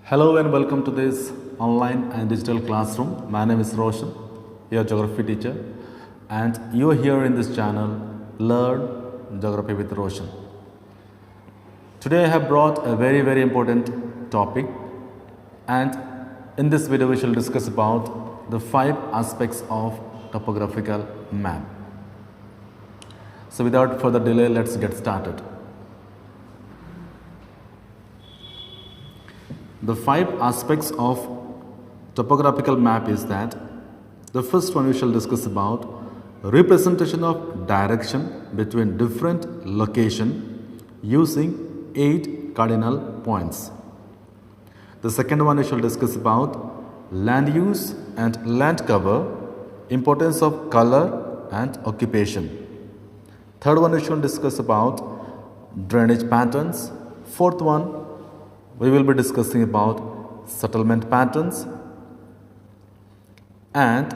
Hello and welcome to this online and digital classroom. My name is Roshan, your geography teacher, and you are here in this channel, Learn Geography with Roshan. Today I have brought a very important topic, and in this video we shall discuss about the 5 aspects of topographical map. So without further delay, let's get started. The 5 aspects of topographical map is that the first one we shall discuss about representation of direction between different location using 8 cardinal points. The second one we shall discuss about land use and land cover, importance of color and occupation. Third one we shall discuss about drainage patterns. Fourth one we will be discussing about settlement patterns, and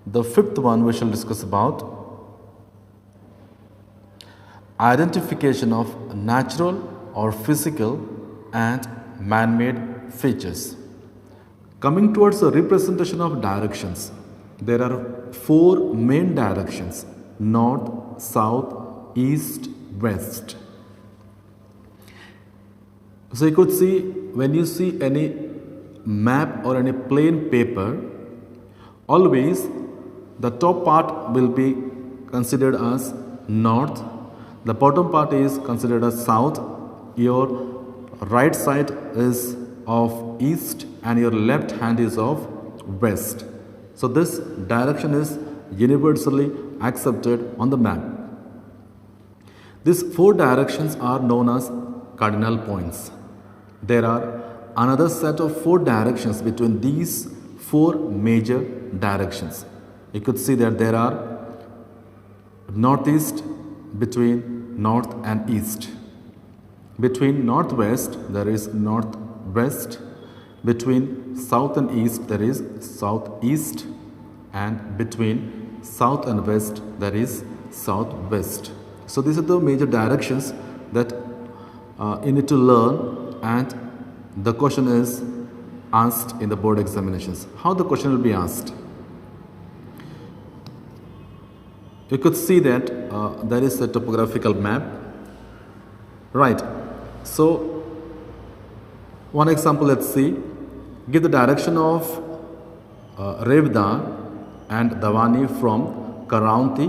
the fifth one we shall discuss about identification of natural or physical and man-made features. Coming towards the representation of directions, there are 4 main directions: north, south, east, west. So you could see, when you see any map or any plain paper, always the top part will be considered as north, the bottom part is considered as south, your right side is of east and your left hand is of west. So this direction is universally accepted on the map. These 4 directions are known as cardinal points. There are another set of 4 directions between these 4 major directions. You could see that there are northeast between north and east. Between northwest there is northwest. Between south and east there is southeast. And between south and west there is southwest. So these are the major directions that you need to learn, and the question is asked in the board examinations. How the question will be asked? You could see that there is a topographical map, right? So one example, let's see. Give the direction of Revdar and Davani from Karanti.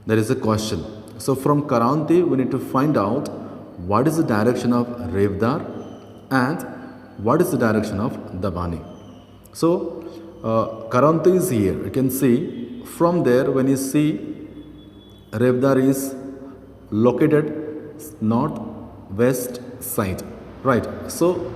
There is a question. So from Karanti we need to find out what is the direction of Revdar and what is the direction of Davani. So Karanti is here. You can see from there, when you see Revdar is located northwest side, right? So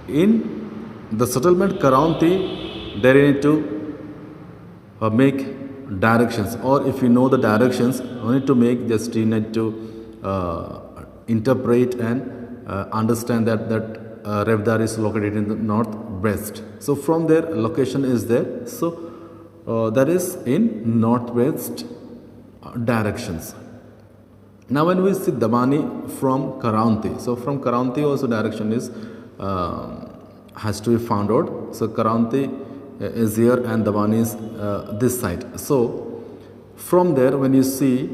in the settlement Karanti, there you need to make directions, or if you know the directions, you need to make, just you need to interpret and understand that Revdar is located in the northwest. So from there location is there. So that is in northwest directions. Now when we see Davani from Karanti, so from Karanti also direction is has to be found out. So Karanti is here and Davani is this side. So from there, when you see,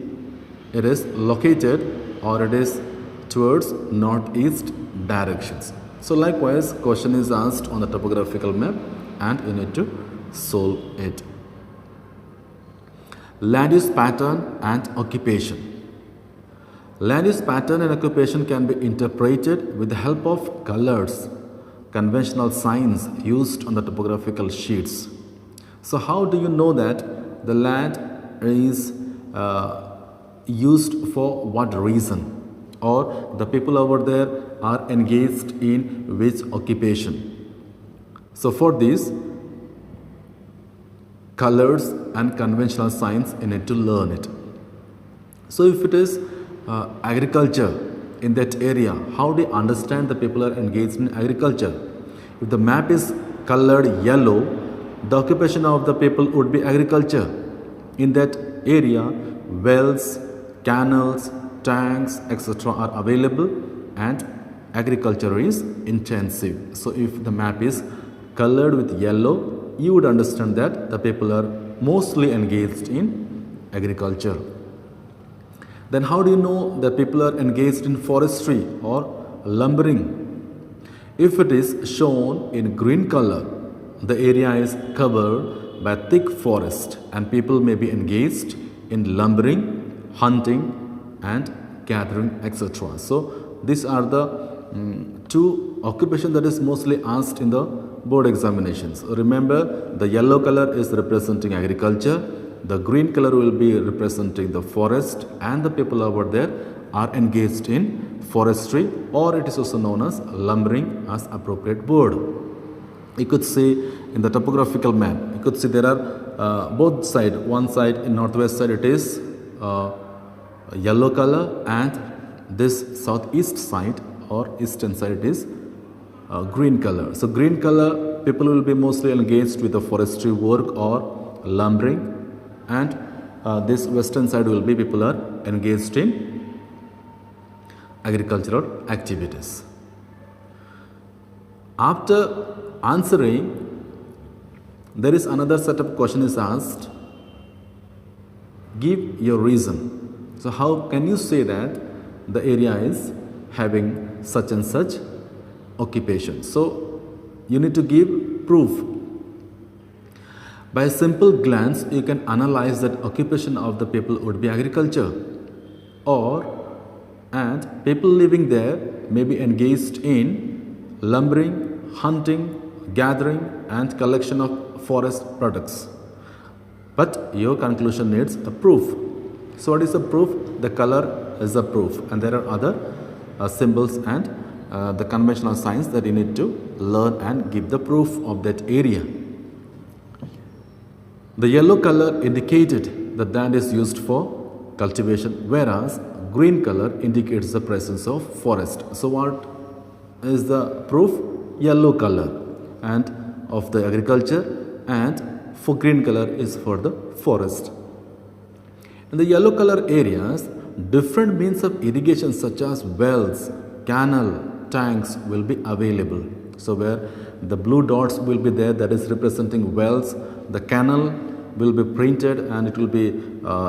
it is located or it is towards northeast directions. So likewise, question is asked on the topographical map and you need to solve it. Land use pattern and occupation. Land use pattern and occupation can be interpreted with the help of colors, conventional signs used on the topographical sheets. So how do you know that the land is used for what reason, or the people over there are engaged in which occupation? So for this, colors and conventional signs, you need to learn it. So if it is agriculture in that area, how do you understand the people are engaged in agriculture? If the map is colored yellow, the occupation of the people would be agriculture. In that area, wells, canals, tanks, etc. are available, and agriculture is intensive. So if the map is colored with yellow, you would understand that the people are mostly engaged in agriculture. Then how do you know that people are engaged in forestry or lumbering? If it is shown in green color, the area is covered by thick forest and people may be engaged in lumbering, hunting and gathering, etc. So these are the two occupations that is mostly asked in the board examinations. Remember, the yellow color is representing agriculture, the green color will be representing the forest, and the people over there are engaged in forestry, or it is also known as lumbering as appropriate word. You could see in the topographical map, you could see there are both side. One side in northwest side it is yellow color, and this southeast side or eastern side it is green color. So green color, people will be mostly engaged with the forestry work or lumbering, and this western side will be people are engaged in agricultural activities. After answering, there is another set of question is asked. Give your reason. So how can you say that the area is having such and such occupation? So you need to give proof. By a simple glance, you can analyze that occupation of the people would be agriculture, and people living there may be engaged in lumbering, hunting, gathering and collection of forest products. But your conclusion needs a proof. So what is the proof? The color is the proof, and there are other symbols and the conventional signs that you need to learn and give the proof of that area. The yellow color indicated that land is used for cultivation, whereas green color indicates the presence of forest. So what is the proof? Yellow color and of the agriculture, and for green color is for the forest. In the yellow color areas, different means of irrigation such as wells, canal, tanks will be available. So where the blue dots will be there, that is representing wells, the canal will be printed and it will be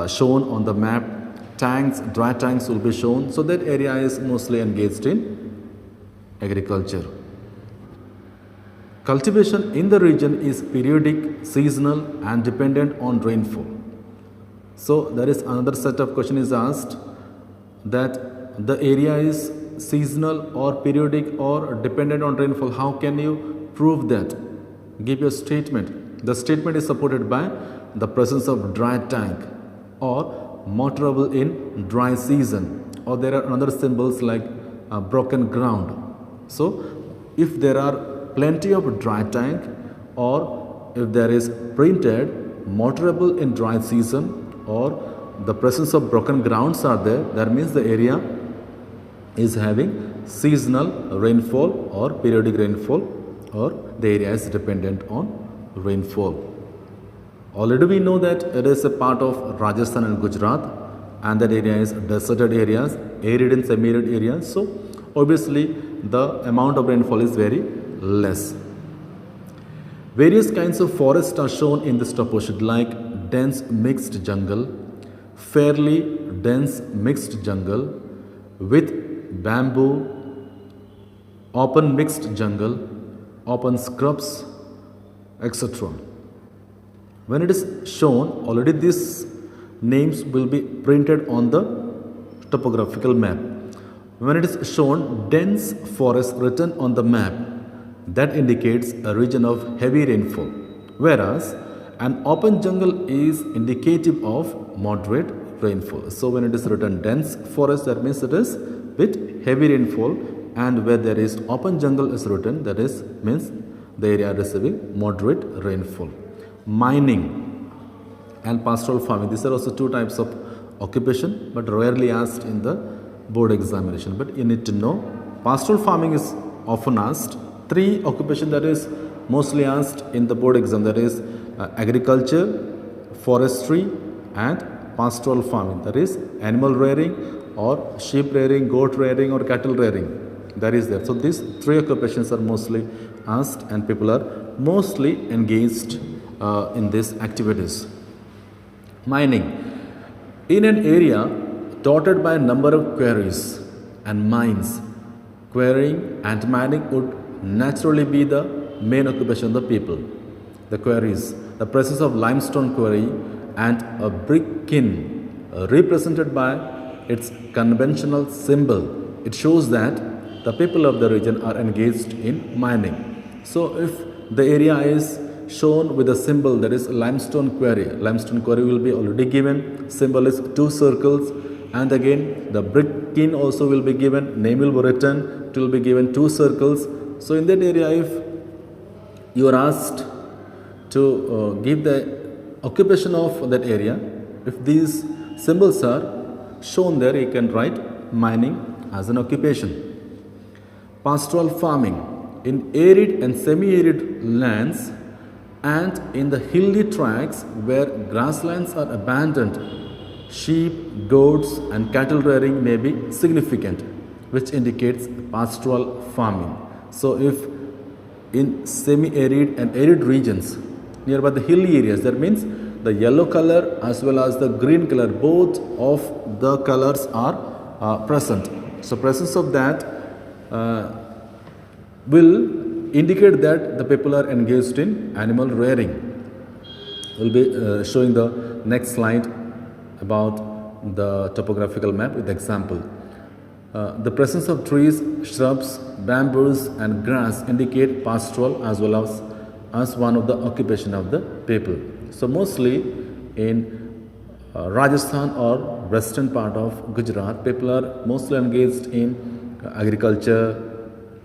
shown on the map, tanks, dry tanks will be shown. So that area is mostly engaged in agriculture. Cultivation in the region is periodic, seasonal and dependent on rainfall. So there is another set of question is asked, that the area is seasonal or periodic or dependent on rainfall. How can you prove that? Give your statement. The statement is supported by the presence of dry tank or motorable in dry season, or there are other symbols like broken ground. So if there are plenty of dry tank, or if there is printed motorable in dry season, or the presence of broken grounds are there, that means the area is having seasonal rainfall or periodic rainfall, or the area is dependent on rainfall. Already we know that it is a part of Rajasthan and Gujarat, and that area is deserted areas, arid and semi-arid areas. So obviously the amount of rainfall is very less. Various kinds of forests are shown in this toposheet, like dense mixed jungle, fairly dense mixed jungle with bamboo, open mixed jungle, open scrubs, etc. When it is shown, already these names will be printed on the topographical map. When it is shown dense forest written on the map, that indicates a region of heavy rainfall, whereas an open jungle is indicative of moderate rainfall. So when it is written dense forest, that means it is with heavy rainfall, and where there is open jungle is written, that is means the area receiving moderate rainfall. Mining and pastoral farming, these are also two types of occupation, but rarely asked in the board examination. But you need to know, pastoral farming is often asked. Three occupation that is mostly asked in the board exam, that is agriculture, forestry and pastoral farming, that is animal rearing or sheep rearing, goat rearing or cattle rearing. that is there. So these three occupations are mostly asked, and people are mostly engaged in these activities. Mining. In an area dotted by a number of quarries and mines, quarrying and mining would naturally be the main occupation of the people. The quarries, the presence of limestone quarry and a brick kiln represented by its conventional symbol. It shows that the people of the region are engaged in mining. So if the area is shown with a symbol, that is limestone quarry will be already given. Symbol is two circles, and again the brick kiln also will be given, name will be written, it will be given two circles. So in that area, if you are asked to give the occupation of that area, if these symbols are shown there, you can write mining as an occupation. Pastoral farming. In arid and semi-arid lands and in the hilly tracts where grasslands are abandoned, sheep, goats and cattle rearing may be significant, which indicates pastoral farming. So if in semi-arid and arid regions nearby the hilly areas, that means the yellow color as well as the green color, both of the colors are present. So presence of that will indicate that the people are engaged in animal rearing. We'll be showing the next slide about the topographical map with example. The presence of trees, shrubs, bamboos and grass indicate pastoral as well as one of the occupation of the people. So mostly in Rajasthan or western part of Gujarat, people are mostly engaged in agriculture,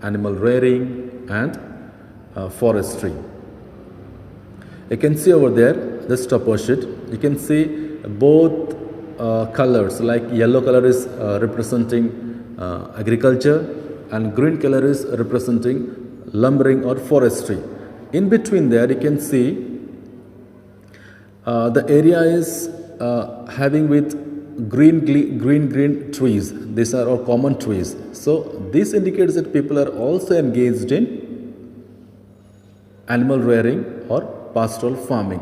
animal rearing and forestry. You can see over there this topo sheet. You can see both colors, like yellow color is representing agriculture and green color is representing lumbering or forestry. In between there you can see the area is having with green trees. These are all common trees. So this indicates that people are also engaged in animal rearing or pastoral farming.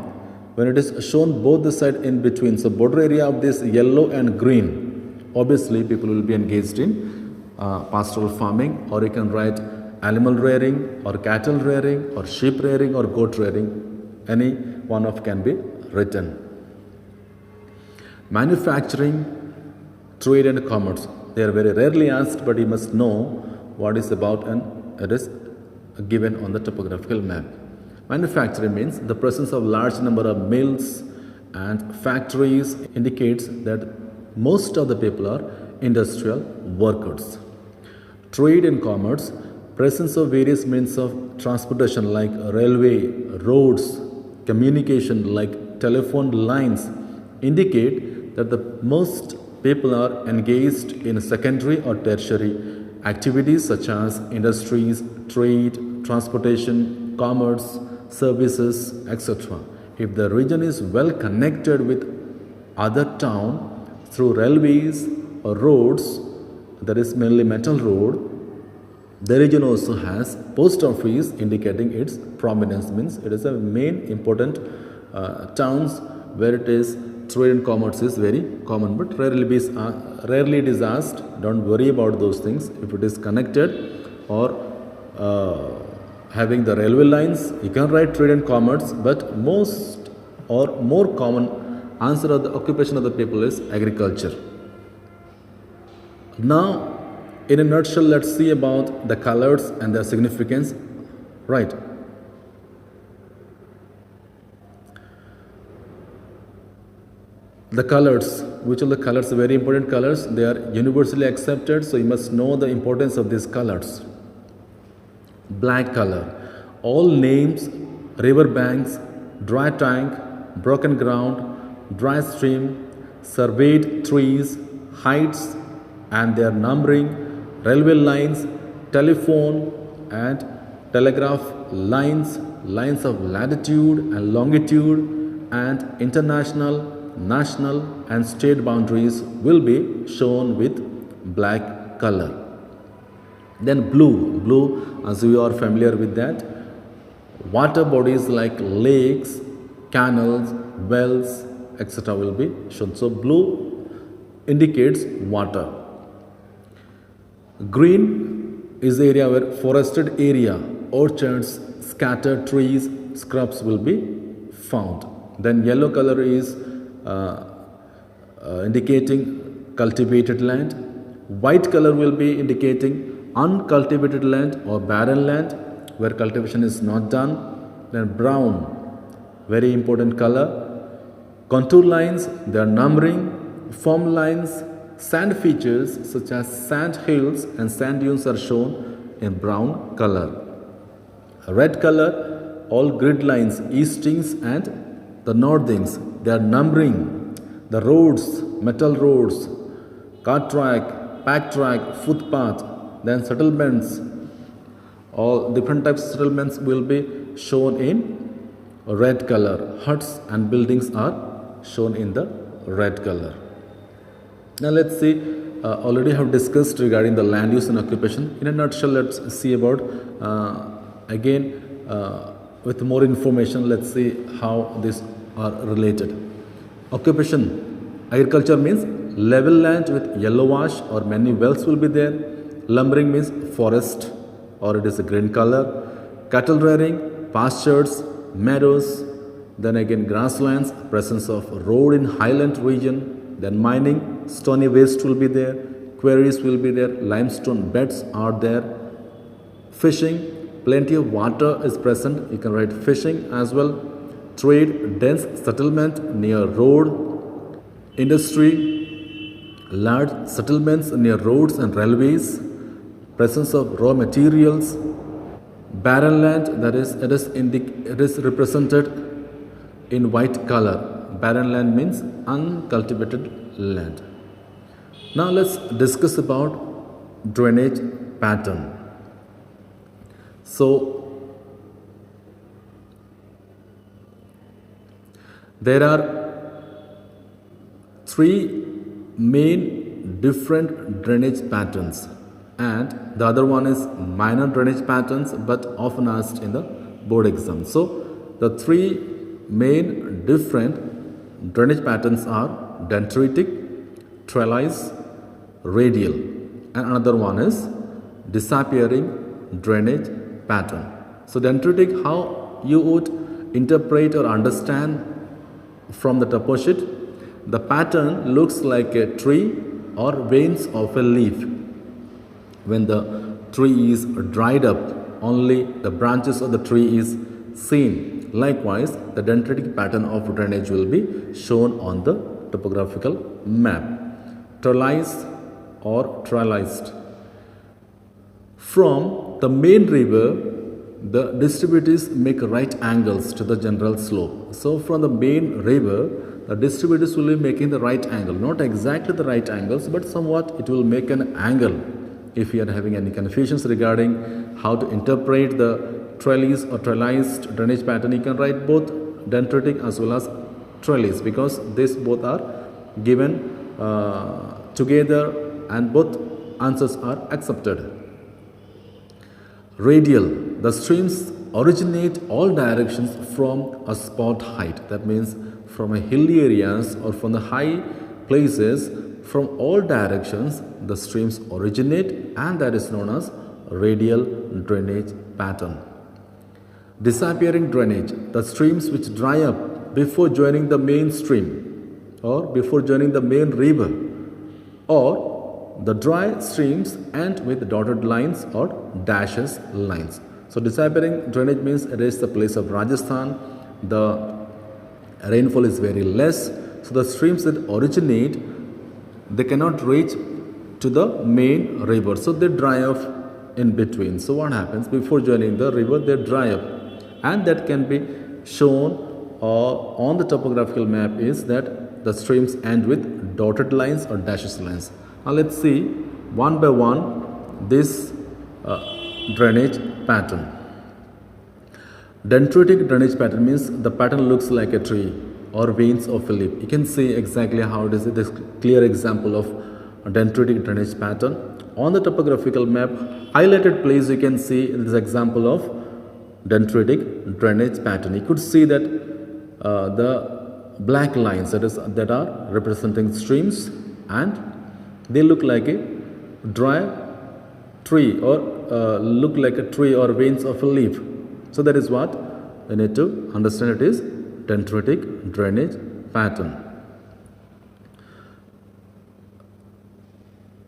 When it is shown both the side in between, so border area of this yellow and green, obviously people will be engaged in pastoral farming, or you can write animal rearing or cattle rearing or sheep rearing or goat rearing. Any one of can be written. Manufacturing, trade and commerce. They are very rarely asked, but you must know what is about, and it is given on the topographical map. Manufacturing means the presence of large number of mills and factories indicates that most of the people are industrial workers. Trade and commerce, presence of various means of transportation like railway, roads, communication like telephone lines indicate that the most people are engaged in secondary or tertiary activities such as industries, trade, transportation, commerce, services, etc. If the region is well connected with other town through railways or roads, that is mainly metal road, the region also has post office indicating its prominence, means it is a main important towns where it is trade and commerce is very common, but rarely it is asked. Don't worry about those things. If it is connected or having the railway lines, you can write trade and commerce, but most or more common answer of the occupation of the people is agriculture. Now, in a nutshell, let's see about the colors and their significance. Right. The colors, which are the colors, very important colors, they are universally accepted, so you must know the importance of these colors. Black color, all names, river banks, dry tank, broken ground, dry stream, surveyed trees, heights and their numbering, railway lines, telephone and telegraph lines, lines of latitude and longitude, and international, national and state boundaries will be shown with black color. Then blue as you are familiar with that, water bodies like lakes, canals, wells, etc. will be shown. So blue indicates water. Green is the area where forested area, orchards, scattered trees, scrubs will be found. Then yellow color is indicating cultivated land. White color will be indicating uncultivated land or barren land where cultivation is not done. Then brown, very important color. Contour lines, they are numbering. Form lines, sand features such as sand hills and sand dunes are shown in brown color. Red color, all grid lines, eastings and the northings, they are numbering. The roads, metal roads, car track, pack track, footpath, then settlements, all different types of settlements will be shown in red color. Huts and buildings are shown in the red color. Now let's see, already have discussed regarding the land use and occupation. In a nutshell, let's see about again with more information, let's see how these are related. Occupation, agriculture means level land with yellow ash or many wells will be there. Lumbering means forest or it is a green color. Cattle rearing, pastures, meadows, then again grasslands, presence of road in highland region. Then mining, stony waste will be there, quarries will be there, limestone beds are there. Fishing, plenty of water is present, you can write fishing as well. Trade, dense settlement near road. Industry, large settlements near roads and railways. Presence of raw materials. Barren land, that is, it is represented in white color. Barren land means uncultivated land. Now let's discuss about drainage pattern. So there are three main different drainage patterns, and the other one is minor drainage patterns but often asked in the board exam. So the three main different drainage patterns are dendritic, trellis, radial, and another one is disappearing drainage pattern. So dendritic, how you would interpret or understand from the topo sheet, the pattern looks like a tree or veins of a leaf. When the tree is dried up, only the branches of the tree is seen. Likewise, the dendritic pattern of drainage will be shown on the topographical map. Trellis or trellised. From the main river, the distributaries make right angles to the general slope. So from the main river, the distributaries will be making the right angle. Not exactly the right angles, but somewhat it will make an angle. If you are having any confusions regarding how to interpret the trellis or trellised drainage pattern, you can write both dendritic as well as trellis, because these both are given together and both answers are accepted. Radial, the streams originate all directions from a spot height. That means from a hilly areas or from the high places, from all directions the streams originate, and that is known as radial drainage pattern. Disappearing drainage, the streams which dry up before joining the main stream or before joining the main river, or the dry streams end with dotted lines or dashes lines. So disappearing drainage means it is the place of Rajasthan. The rainfall is very less, so the streams that originate, they cannot reach to the main river, so they dry off in between. So what happens, before joining the river they dry up, and that can be shown on the topographical map is that the streams end with dotted lines or dashes lines. Now let's see one by one this drainage pattern. Dendritic drainage pattern means the pattern looks like a tree or veins of a leaf. You can see exactly how it is. This clear example of dendritic drainage pattern. On the topographical map, highlighted place you can see this example of dendritic drainage pattern. You could see that the black lines that are representing streams, and they look like a dry tree, or look like a tree or veins of a leaf. So that is what you need to understand. It is dendritic drainage pattern.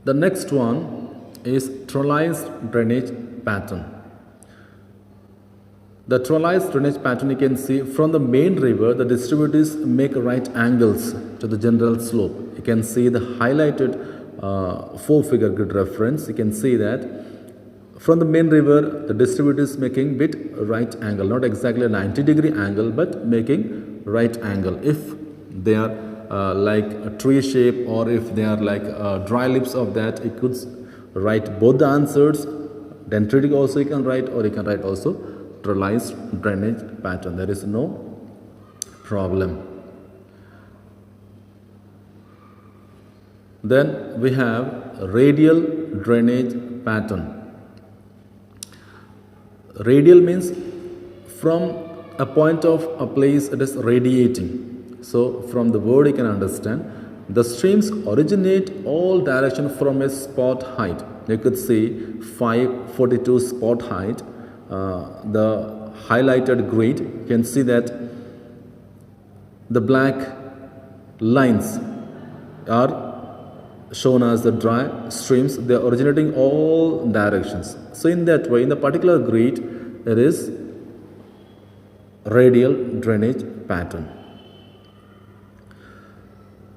The next one is trellised drainage pattern. The trellised drainage pattern you can see from the main river, the distributaries make right angles to the general slope. You can see the highlighted 4-figure grid reference. You can see that from the main river, the distributaries making bit right angle, not exactly a 90-degree angle, but making right angle. If they are like a tree shape, or if they are like dry lips of that, you could write both the answers. Dendritic also you can write, or you can write also trellised drainage pattern. There is no problem. Then we have radial drainage pattern. Radial means from a point of a place it is radiating. So from the word you can understand, the streams originate all direction from a spot height. You could see 542 spot height. The highlighted grid, you can see that the black lines are shown as the dry streams. They are originating all directions. So in that way, in the particular grid, there is radial drainage pattern.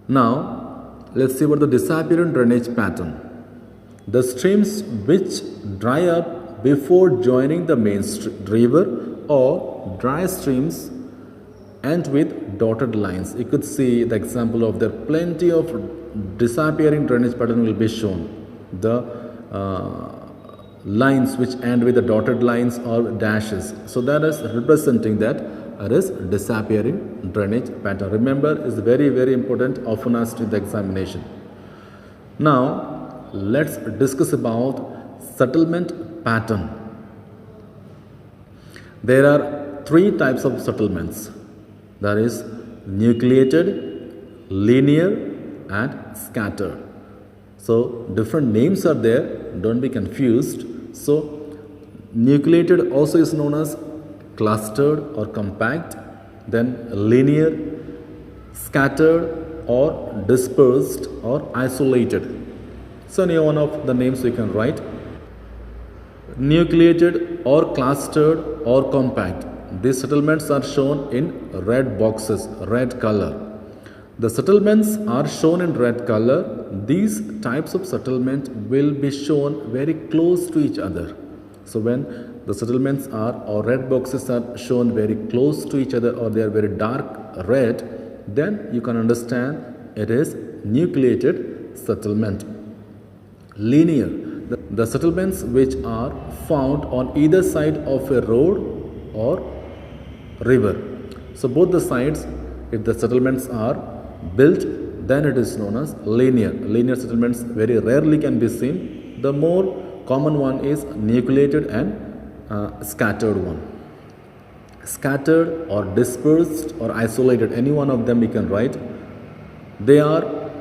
Now let's see about the disappearant drainage pattern. The streams which dry up before joining the main river, or dry streams and with dotted lines. You could see the example of there plenty of disappearing drainage pattern will be shown. The lines which end with the dotted lines or dashes. So that is representing that it is disappearing drainage pattern. Remember, is very, very important, often asked in the examination. Now let's discuss about settlement pattern. There are 3 types of settlements. There is nucleated, linear, and scattered. So different names are there, don't be confused. So nucleated also is known as clustered or compact, then linear, scattered or dispersed or isolated. So any one of the names we can write. Nucleated or clustered or compact. These settlements are shown in red boxes, red color. The settlements are shown in red color. These types of settlement will be shown very close to each other. So when the settlements are, or red boxes are shown very close to each other, or they are very dark red, then you can understand it is nucleated settlement. Linear, the settlements which are found on either side of a road or river. So both the sides, if the settlements are built, then it is known as linear. Linear settlements very rarely can be seen. The more common one is nucleated and scattered one. Scattered or dispersed or isolated, any one of them we can write. They are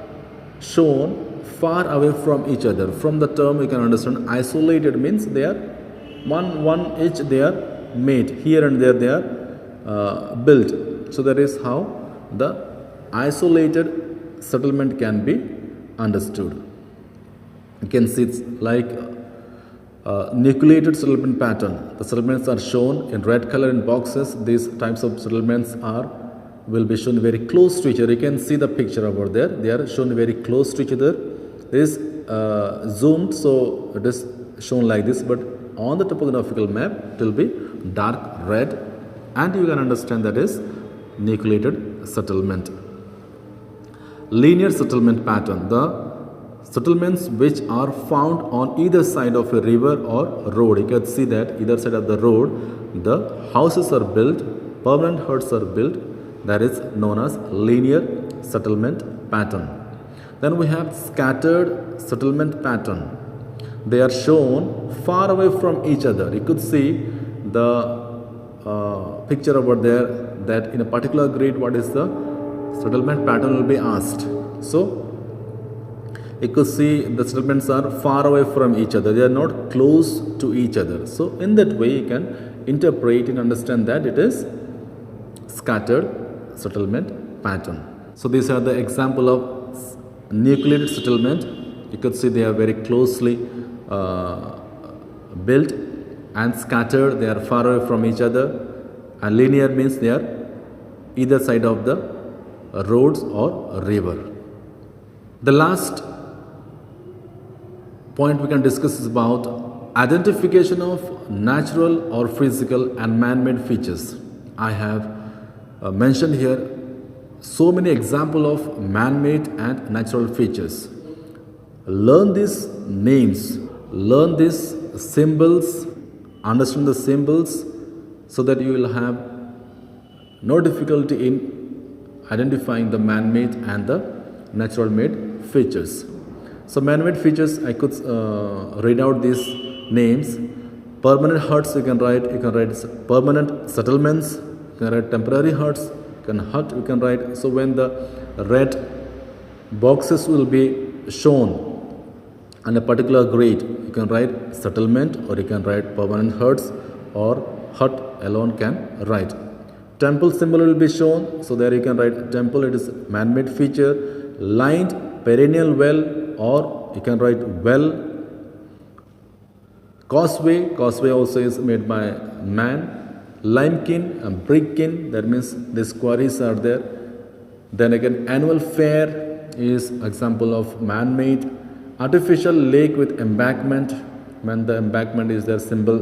shown far away from each other. From the term we can understand, isolated means they are one each they are made. Here and there they are built. So that is how the isolated settlement can be understood. You can see it's like nucleated settlement pattern. The settlements are shown in red color in boxes. These types of settlements will be shown very close to each other. You can see the picture over there. They are shown very close to each other. This is zoomed, so it is shown like this, but on the topographical map it will be dark red, and you can understand that is nucleated settlement. Linear settlement pattern. The settlements which are found on either side of a river or road. You can see that either side of the road, the houses are built, permanent huts are built. That is known as linear settlement pattern. Then we have scattered settlement pattern. They are shown far away from each other. You could see the picture over there, that in a particular grid what is the settlement pattern will be asked. So you could see the settlements are far away from each other, they are not close to each other. So in that way you can interpret and understand that it is scattered settlement pattern. So these are the example of nuclear settlement. You could see they are very closely built, and scattered, they are far away from each other, and linear means they are either side of the roads or river. The last point we can discuss is about identification of natural or physical and man-made features. I have mentioned here so many examples of man-made and natural features. Learn these names, learn these symbols, understand the symbols, so that you will have no difficulty in identifying the man-made and the natural made features. So man-made features, I could read out these names. Permanent huts you can write permanent settlements, you can write temporary huts, you can write. So when the red boxes will be shown on a particular grade, you can write settlement, or you can write permanent huts, or hut alone can write. Temple symbol will be shown, so there you can write temple, it is man-made feature. Lined perennial well, or you can write well. Causeway also is made by man. Limekiln and brickkiln, that means these quarries are there. Then again, annual fair is example of man-made. Artificial lake with embankment, when the embankment is their symbol,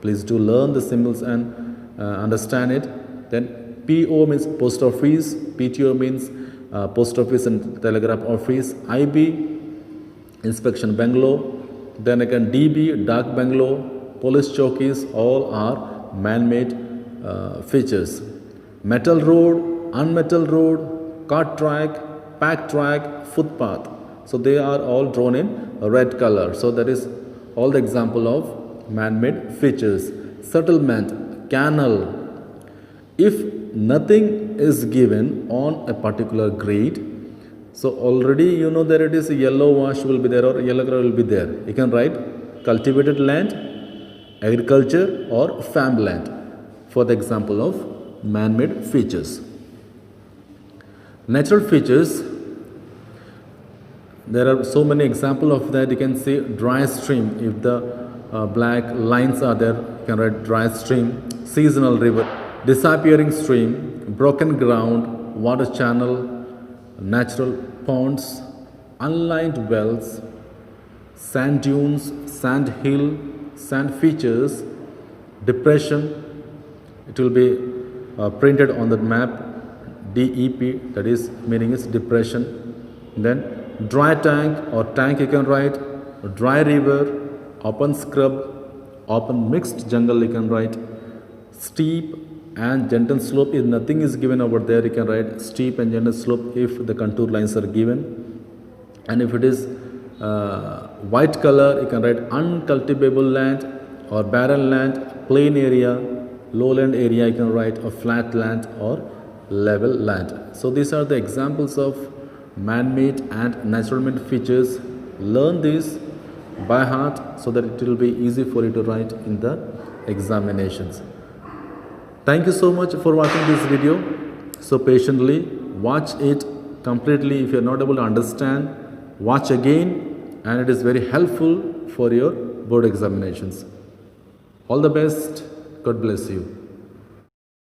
please do learn the symbols and understand it. Then PO means post office, PTO means post office and telegraph office. IB, inspection bungalow. Then again DB, dark bungalow. Police chowkis, all are man-made features. Metal road, unmetal road, cart track, pack track, footpath. So they are all drawn in red color. So that is all the example of man-made features. Settlement, canal. If nothing is given on a particular grade, so already you know that it is a yellow wash will be there, or yellow color will be there. You can write cultivated land, agriculture, or farmland for the example of man-made features. Natural features, there are so many examples of that. You can see dry stream. If the black lines are there, you can write dry stream. Seasonal river, disappearing stream, broken ground, water channel, natural ponds, unlined wells, sand dunes, sand hill, sand features, depression. It will be printed on the map, DEP, that is meaning is depression. Then dry tank or tank you can write, dry river, open scrub, open mixed jungle you can write. Steep and gentle slope, if nothing is given over there, you can write steep and gentle slope if the contour lines are given. And if it is white color, you can write uncultivable land or barren land, plain area, lowland area, you can write a flat land or level land. So these are the examples of man-made and natural-made features. Learn this by heart so that it will be easy for you to write in the examinations. Thank you so much for watching this video so patiently. Watch it completely. If you are not able to understand, watch again, and it is very helpful for your board examinations. All the best. God bless you.